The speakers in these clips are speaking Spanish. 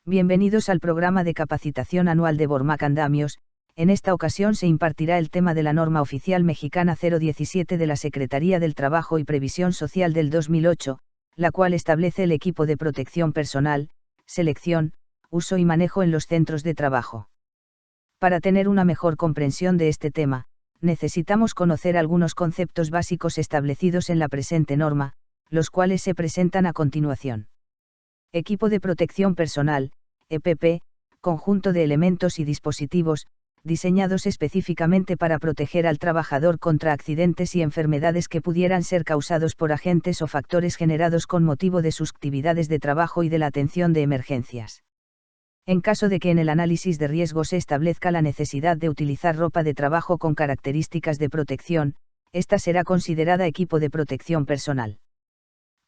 Bienvenidos al programa de capacitación anual de Bormac Andamios. En esta ocasión se impartirá el tema de la norma oficial mexicana 017 de la Secretaría del Trabajo y Previsión Social del 2008, la cual establece el equipo de protección personal, selección, uso y manejo en los centros de trabajo. Para tener una mejor comprensión de este tema, necesitamos conocer algunos conceptos básicos establecidos en la presente norma, los cuales se presentan a continuación. Equipo de protección personal, EPP, conjunto de elementos y dispositivos, diseñados específicamente para proteger al trabajador contra accidentes y enfermedades que pudieran ser causados por agentes o factores generados con motivo de sus actividades de trabajo y de la atención de emergencias. En caso de que en el análisis de riesgo se establezca la necesidad de utilizar ropa de trabajo con características de protección, esta será considerada equipo de protección personal.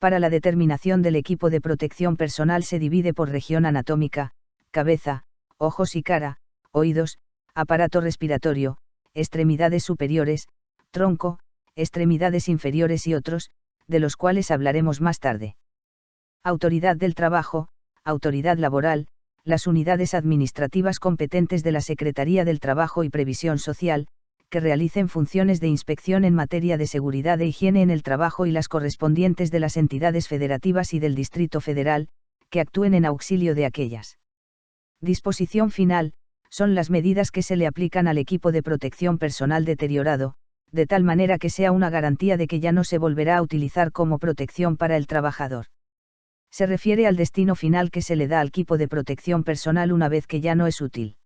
Para la determinación del equipo de protección personal se divide por región anatómica, cabeza, ojos y cara, oídos, aparato respiratorio, extremidades superiores, tronco, extremidades inferiores y otros, de los cuales hablaremos más tarde. Autoridad del trabajo, autoridad laboral, las unidades administrativas competentes de la Secretaría del Trabajo y Previsión Social, que realicen funciones de inspección en materia de seguridad e higiene en el trabajo y las correspondientes de las entidades federativas y del Distrito Federal, que actúen en auxilio de aquellas. Disposición final, son las medidas que se le aplican al equipo de protección personal deteriorado, de tal manera que sea una garantía de que ya no se volverá a utilizar como protección para el trabajador. Se refiere al destino final que se le da al equipo de protección personal una vez que ya no es útil.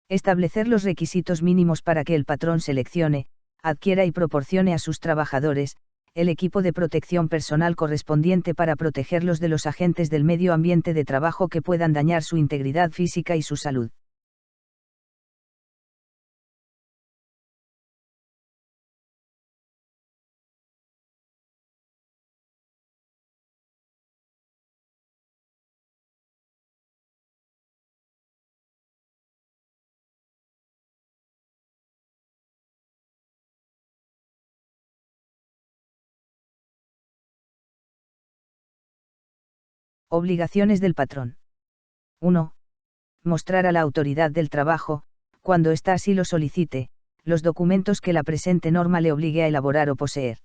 Establecer los requisitos mínimos para que el patrón seleccione, adquiera y proporcione a sus trabajadores, el equipo de protección personal correspondiente para protegerlos de los agentes del medio ambiente de trabajo que puedan dañar su integridad física y su salud. Obligaciones del patrón. 1. Mostrar a la autoridad del trabajo, cuando ésta así lo solicite, los documentos que la presente norma le obligue a elaborar o poseer.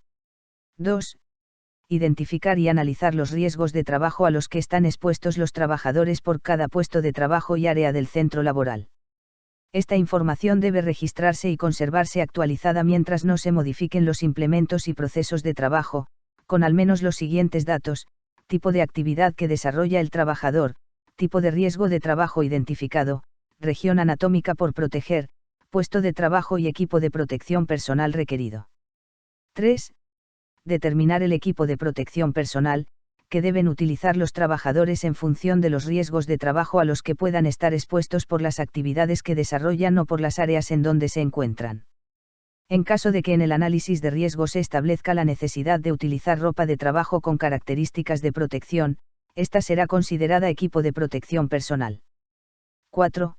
2. Identificar y analizar los riesgos de trabajo a los que están expuestos los trabajadores por cada puesto de trabajo y área del centro laboral. Esta información debe registrarse y conservarse actualizada mientras no se modifiquen los implementos y procesos de trabajo, con al menos los siguientes datos: tipo de actividad que desarrolla el trabajador, tipo de riesgo de trabajo identificado, región anatómica por proteger, puesto de trabajo y equipo de protección personal requerido. 3. Determinar el equipo de protección personal, que deben utilizar los trabajadores en función de los riesgos de trabajo a los que puedan estar expuestos por las actividades que desarrollan o por las áreas en donde se encuentran. En caso de que en el análisis de riesgo se establezca la necesidad de utilizar ropa de trabajo con características de protección, esta será considerada equipo de protección personal. 4.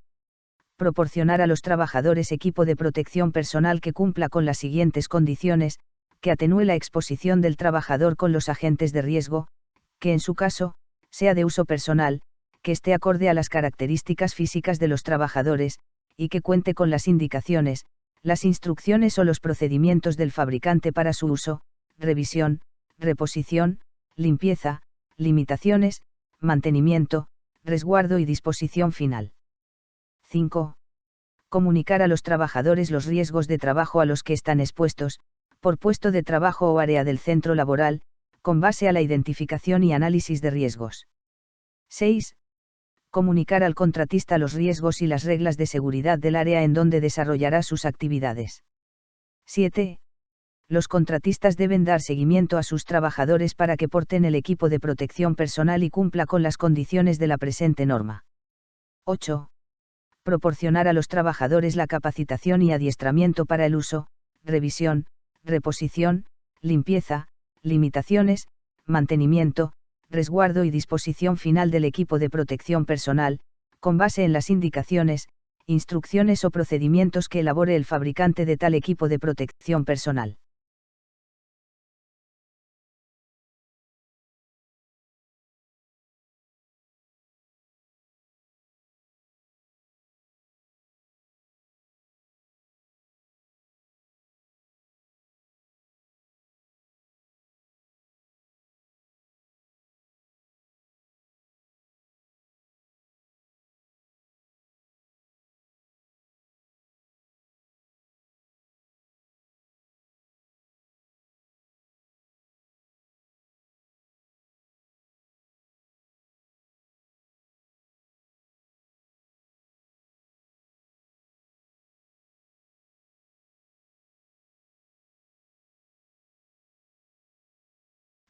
Proporcionar a los trabajadores equipo de protección personal que cumpla con las siguientes condiciones: que atenúe la exposición del trabajador con los agentes de riesgo, que en su caso, sea de uso personal, que esté acorde a las características físicas de los trabajadores, y que cuente con las indicaciones, las instrucciones o los procedimientos del fabricante para su uso, revisión, reposición, limpieza, limitaciones, mantenimiento, resguardo y disposición final. 5. Comunicar a los trabajadores los riesgos de trabajo a los que están expuestos, por puesto de trabajo o área del centro laboral, con base a la identificación y análisis de riesgos. 6. Comunicar al contratista los riesgos y las reglas de seguridad del área en donde desarrollará sus actividades. 7. Los contratistas deben dar seguimiento a sus trabajadores para que porten el equipo de protección personal y cumpla con las condiciones de la presente norma. 8. Proporcionar a los trabajadores la capacitación y adiestramiento para el uso, revisión, reposición, limpieza, limitaciones, mantenimiento, resguardo y disposición final del equipo de protección personal, con base en las indicaciones, instrucciones o procedimientos que elabore el fabricante de tal equipo de protección personal.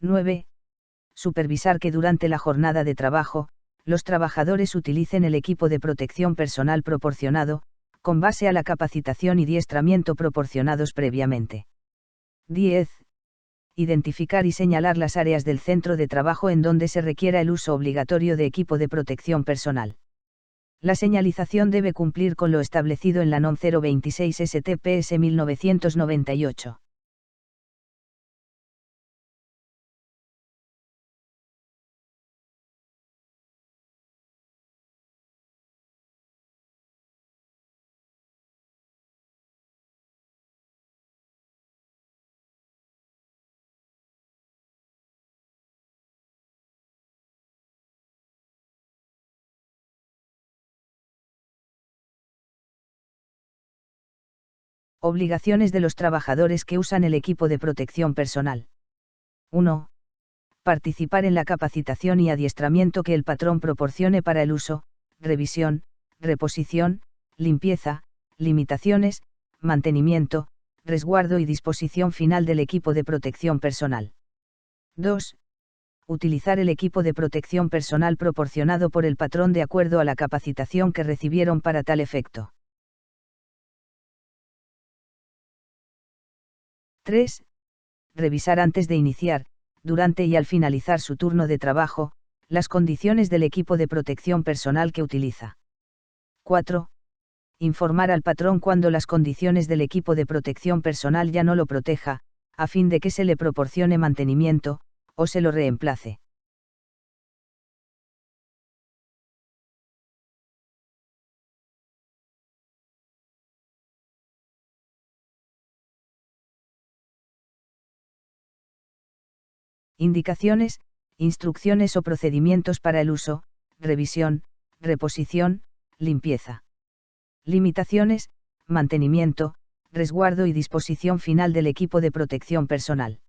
(9) Supervisar que durante la jornada de trabajo, los trabajadores utilicen el equipo de protección personal proporcionado, con base a la capacitación y adiestramiento proporcionados previamente. 10. Identificar y señalar las áreas del centro de trabajo en donde se requiera el uso obligatorio de equipo de protección personal. La señalización debe cumplir con lo establecido en la NOM 026 STPS 1998. Obligaciones de los trabajadores que usan el equipo de protección personal. 1. Participar en la capacitación y adiestramiento que el patrón proporcione para el uso, revisión, reposición, limpieza, limitaciones, mantenimiento, resguardo y disposición final del equipo de protección personal. 2. Utilizar el equipo de protección personal proporcionado por el patrón de acuerdo a la capacitación que recibieron para tal efecto. 3. Revisar antes de iniciar, durante y al finalizar su turno de trabajo, las condiciones del equipo de protección personal que utiliza. 4. Informar al patrón cuando las condiciones del equipo de protección personal ya no lo proteja, a fin de que se le proporcione mantenimiento, o se lo reemplace. Indicaciones, instrucciones o procedimientos para el uso, revisión, reposición, limpieza. Limitaciones, mantenimiento, resguardo y disposición final del equipo de protección personal.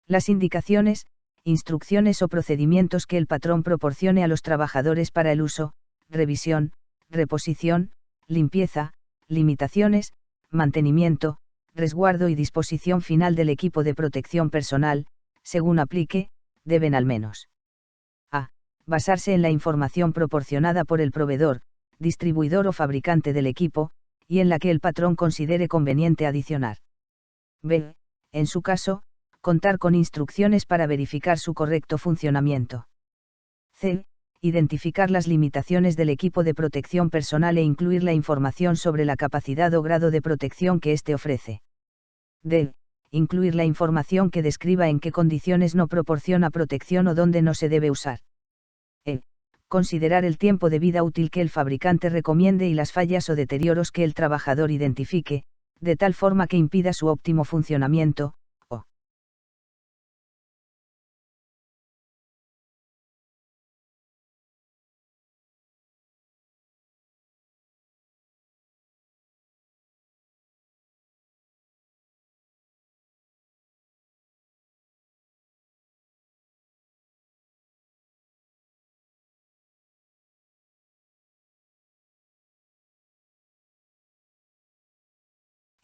Las indicaciones, instrucciones o procedimientos que el patrón proporcione a los trabajadores para el uso, revisión, reposición, limpieza, limitaciones, mantenimiento, resguardo y disposición final del equipo de protección personal, según aplique, deben al menos a. Basarse en la información proporcionada por el proveedor, distribuidor o fabricante del equipo, y en la que el patrón considere conveniente adicionar. b. En su caso, contar con instrucciones para verificar su correcto funcionamiento. c. Identificar las limitaciones del equipo de protección personal e incluir la información sobre la capacidad o grado de protección que éste ofrece. d. Incluir la información que describa en qué condiciones no proporciona protección o dónde no se debe usar. e. Considerar el tiempo de vida útil que el fabricante recomiende y las fallas o deterioros que el trabajador identifique, de tal forma que impida su óptimo funcionamiento, o.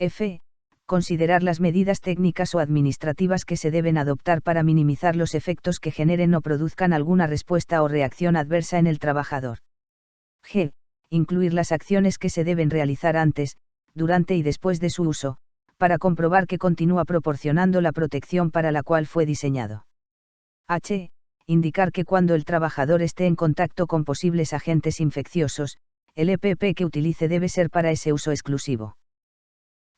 F. Considerar las medidas técnicas o administrativas que se deben adoptar para minimizar los efectos que generen o produzcan alguna respuesta o reacción adversa en el trabajador. G. Incluir las acciones que se deben realizar antes, durante y después de su uso, para comprobar que continúa proporcionando la protección para la cual fue diseñado. H. Indicar que cuando el trabajador esté en contacto con posibles agentes infecciosos, el EPP que utilice debe ser para ese uso exclusivo.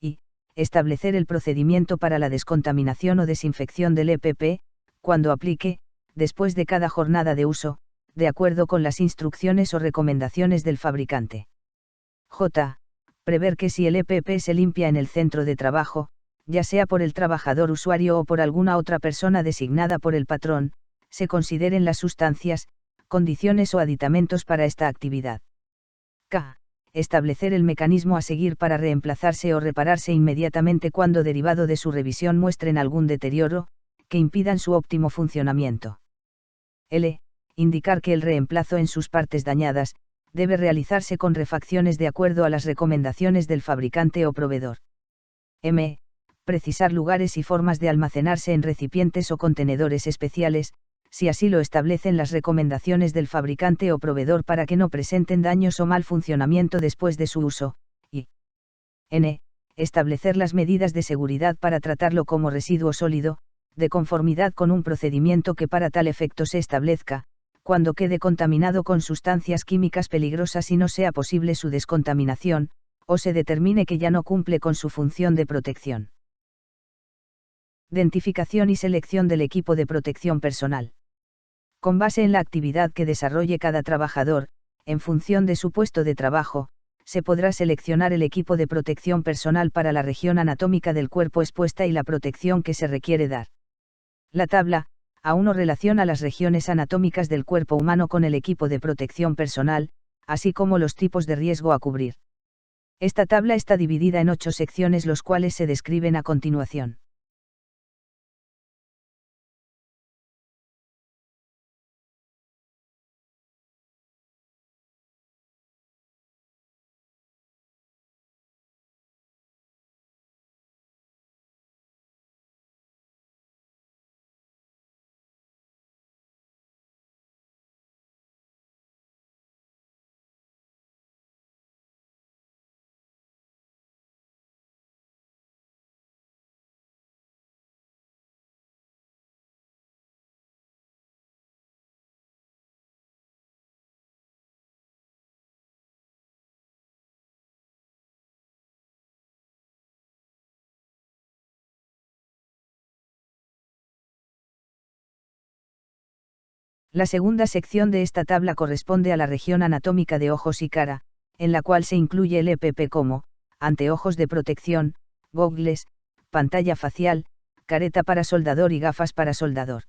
Y. Establecer el procedimiento para la descontaminación o desinfección del EPP, cuando aplique, después de cada jornada de uso, de acuerdo con las instrucciones o recomendaciones del fabricante. J. Prever que si el EPP se limpia en el centro de trabajo, ya sea por el trabajador usuario o por alguna otra persona designada por el patrón, se consideren las sustancias, condiciones o aditamentos para esta actividad. K. Establecer el mecanismo a seguir para reemplazarse o repararse inmediatamente cuando derivado de su revisión muestren algún deterioro, que impidan su óptimo funcionamiento. L. Indicar que el reemplazo en sus partes dañadas, debe realizarse con refacciones de acuerdo a las recomendaciones del fabricante o proveedor. M. Precisar lugares y formas de almacenarse en recipientes o contenedores especiales, si así lo establecen las recomendaciones del fabricante o proveedor para que no presenten daños o mal funcionamiento después de su uso, y N. Establecer las medidas de seguridad para tratarlo como residuo sólido, de conformidad con un procedimiento que para tal efecto se establezca, cuando quede contaminado con sustancias químicas peligrosas y no sea posible su descontaminación, o se determine que ya no cumple con su función de protección. Identificación y selección del equipo de protección personal. Con base en la actividad que desarrolle cada trabajador, en función de su puesto de trabajo, se podrá seleccionar el equipo de protección personal para la región anatómica del cuerpo expuesta y la protección que se requiere dar. La tabla A1 relaciona las regiones anatómicas del cuerpo humano con el equipo de protección personal, así como los tipos de riesgo a cubrir. Esta tabla está dividida en 8 secciones, los cuales se describen a continuación. La segunda sección de esta tabla corresponde a la región anatómica de ojos y cara, en la cual se incluye el EPP como, anteojos de protección, gogles, pantalla facial, careta para soldador y gafas para soldador.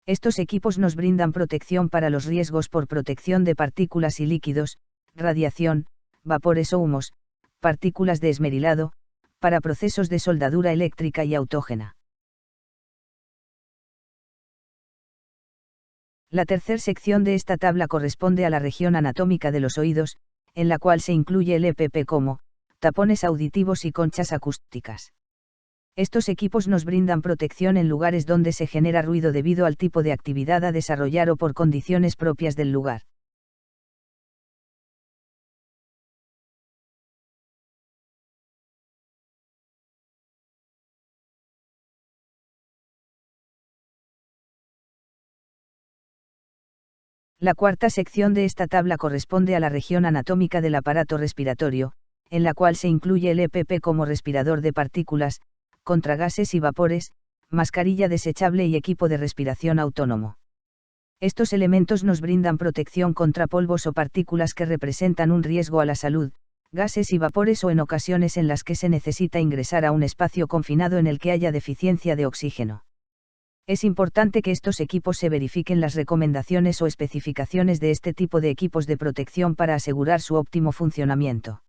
Estos equipos nos brindan protección para los riesgos por protección de partículas y líquidos, radiación, vapores o humos, partículas de esmerilado, para procesos de soldadura eléctrica y autógena. La tercera sección de esta tabla corresponde a la región anatómica de los oídos, en la cual se incluye el EPP como, tapones auditivos y conchas acústicas. Estos equipos nos brindan protección en lugares donde se genera ruido debido al tipo de actividad a desarrollar o por condiciones propias del lugar. La cuarta sección de esta tabla corresponde a la región anatómica del aparato respiratorio, en la cual se incluye el EPP como respirador de partículas, contragases y vapores, mascarilla desechable y equipo de respiración autónomo. Estos elementos nos brindan protección contra polvos o partículas que representan un riesgo a la salud, gases y vapores o en ocasiones en las que se necesita ingresar a un espacio confinado en el que haya deficiencia de oxígeno. Es importante que estos equipos se verifiquen las recomendaciones o especificaciones de este tipo de equipos de protección para asegurar su óptimo funcionamiento.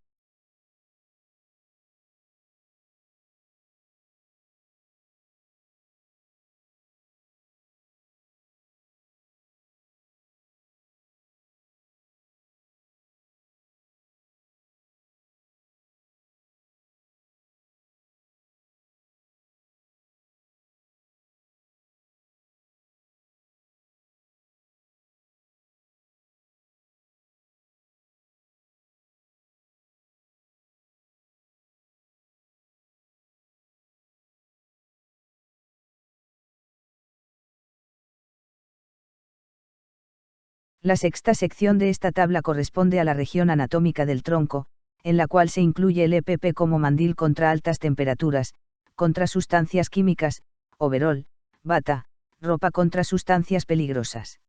La sexta sección de esta tabla corresponde a la región anatómica del tronco, en la cual se incluye el EPP como mandil contra altas temperaturas, contra sustancias químicas, overol, bata, ropa contra sustancias peligrosas.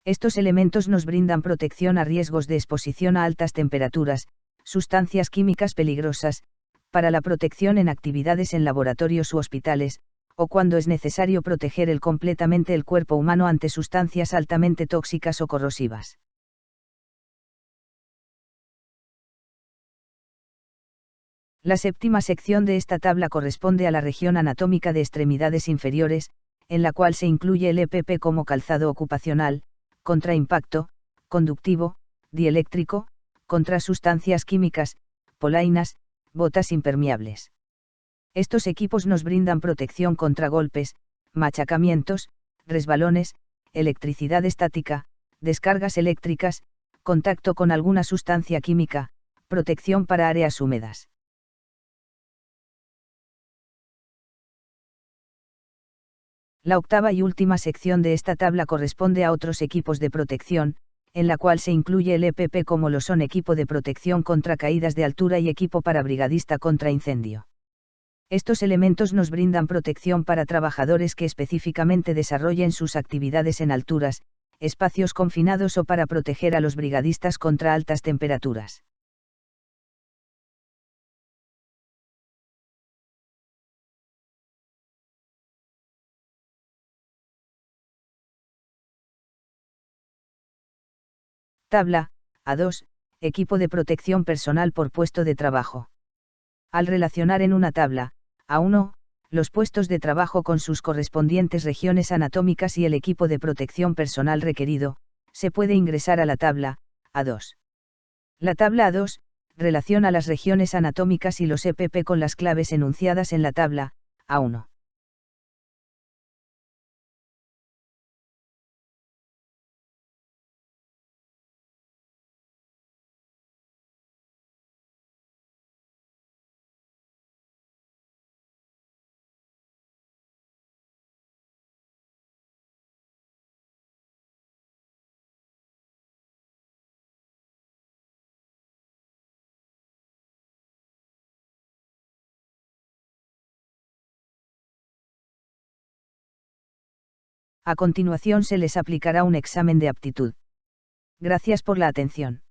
Estos elementos nos brindan protección a riesgos de exposición a altas temperaturas, sustancias químicas peligrosas, para la protección en actividades en laboratorios u hospitales, o cuando es necesario proteger completamente el cuerpo humano ante sustancias altamente tóxicas o corrosivas. La séptima sección de esta tabla corresponde a la región anatómica de extremidades inferiores, en la cual se incluye el EPP como calzado ocupacional, contra impacto, conductivo, dieléctrico, contra sustancias químicas, polainas, botas impermeables. Estos equipos nos brindan protección contra golpes, machacamientos, resbalones, electricidad estática, descargas eléctricas, contacto con alguna sustancia química, protección para áreas húmedas. La octava y última sección de esta tabla corresponde a otros equipos de protección, en la cual se incluye el EPP como lo son equipo de protección contra caídas de altura y equipo para brigadista contra incendio. Estos elementos nos brindan protección para trabajadores que específicamente desarrollen sus actividades en alturas, espacios confinados o para proteger a los brigadistas contra altas temperaturas. Tabla A2. Equipo de protección personal por puesto de trabajo. Al relacionar en una tabla, A1, los puestos de trabajo con sus correspondientes regiones anatómicas y el equipo de protección personal requerido, se puede ingresar a la tabla A2. La tabla A2 relaciona las regiones anatómicas y los EPP con las claves enunciadas en la tabla A1. A continuación se les aplicará un examen de aptitud. Gracias por la atención.